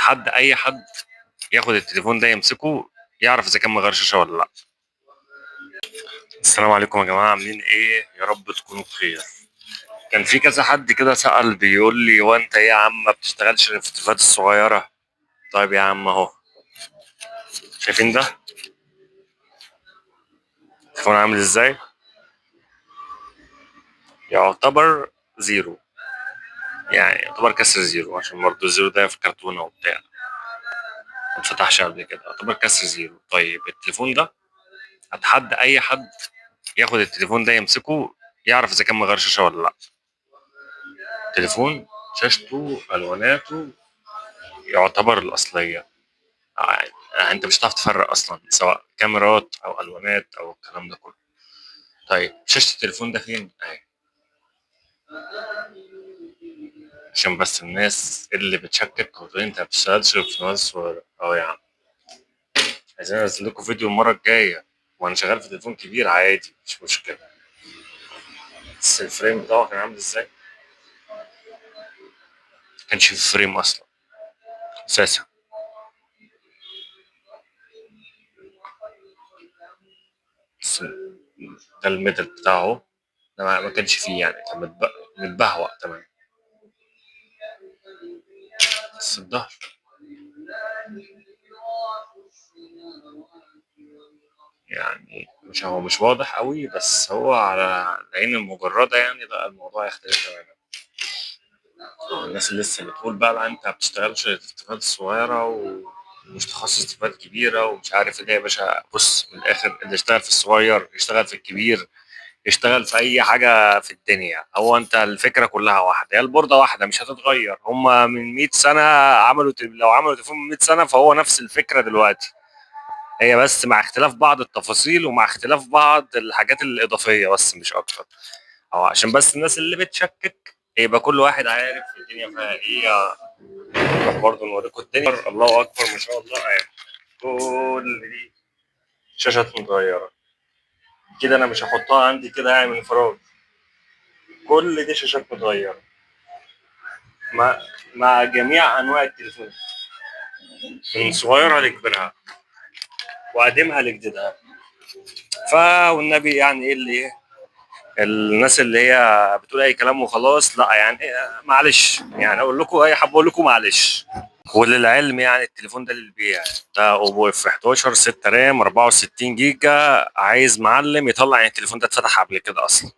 اتحدى اي حد ياخد التليفون ده يمسكه يعرف اذا كان مغير شاشه ولا لا. السلام عليكم يا جماعه، عاملين ايه؟ يا رب تكونوا بخير. كان في كذا حد كده سأل بيقول لي هو انت ايه يا عم ما بتشتغلش غير في التليفونات الصغيره؟ طيب يا عم اهو، شايفين ده التليفون عامل ازاي؟ يعتبر زيرو، يعني يعتبر كسر زيرو، عشان برضه الزيرو ده في كرتونه وبتاع ما اتفتحش قبل كده، يعتبر كسر زيرو. طيب التليفون ده اتحدى اي حد ياخد التليفون ده يمسكه يعرف اذا كان مغير شاشه ولا لا. تليفون شاشته الواناته يعتبر الاصليه، يعني انت مش هتعرف تفرق اصلا سواء كاميرات او الوانات او الكلام ده كله. طيب شاشه التليفون ده فين اهي، عشان بس الناس اللي بتشكك وتقول انت ما بتشتغلش في مصر اه يا عم. عايزين انزل لكم فيديو المره الجايه وانا شغال في تليفون كبير عادي مش مشكله، بس الفريم بتاعه كان عامل ازاي؟ كانش في فريم اصلا اساسا. بس ده الميدل بتاعه، ده ما كانش فيه، يعني كان متبهوأ تمام. بس الظهر يعني مش واضح قوي، بس هو على العين المجردة يعني لا الموضوع يختلف تماما. الناس اللي لسه بتقول بقى انت ما بتشتغلش في التليفونات الصغيرة ومش تخصص تليفونات كبيرة ومش عارف ايه. يا باشا بص، من الآخر اللي يشتغل في الصغير يشتغل في الكبير، يشتغل في أي حاجة في الدنيا. هو أنت الفكرة كلها واحدة، هي البوردة واحدة مش هتتغير. هما من 100 سنة لو عملوا تليفون من 100 سنة فهو نفس الفكرة دلوقتي، هي بس مع اختلاف بعض التفاصيل ومع اختلاف بعض الحاجات الإضافية بس مش أكتر. أو عشان بس الناس اللي بتشكك يبقى كل واحد عارف الدنيا فيها إيه. برضه نوريكم الدنيا، الله أكبر ما شاء الله يعني. كل دي شاشات متغيرة كده، أنا مش هحطها عندي كده يعني من فراغ. كل دي شاشات متغيرة مع جميع أنواع التليفون، من صغيرها لكبيرها وقديمها لجديدها. والنبي يعني إيه اللي الناس اللي هي بتقول اي كلام وخلاص، لا يعني معلش، يعني اقول لكم اي حابب اقول لكم معلش. وللعلم يعني التليفون ده للبيع، ده اوبو اف 11 6 رام 64 جيجا. عايز معلم يطلع يعني التليفون ده اتفتح قبل كده اصلا،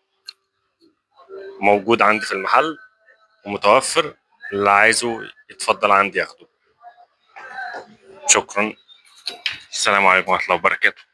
موجود عندي في المحل ومتوفر، اللي عايزه يتفضل عندي ياخده. شكرا، السلام عليكم ورحمه الله وبركاته.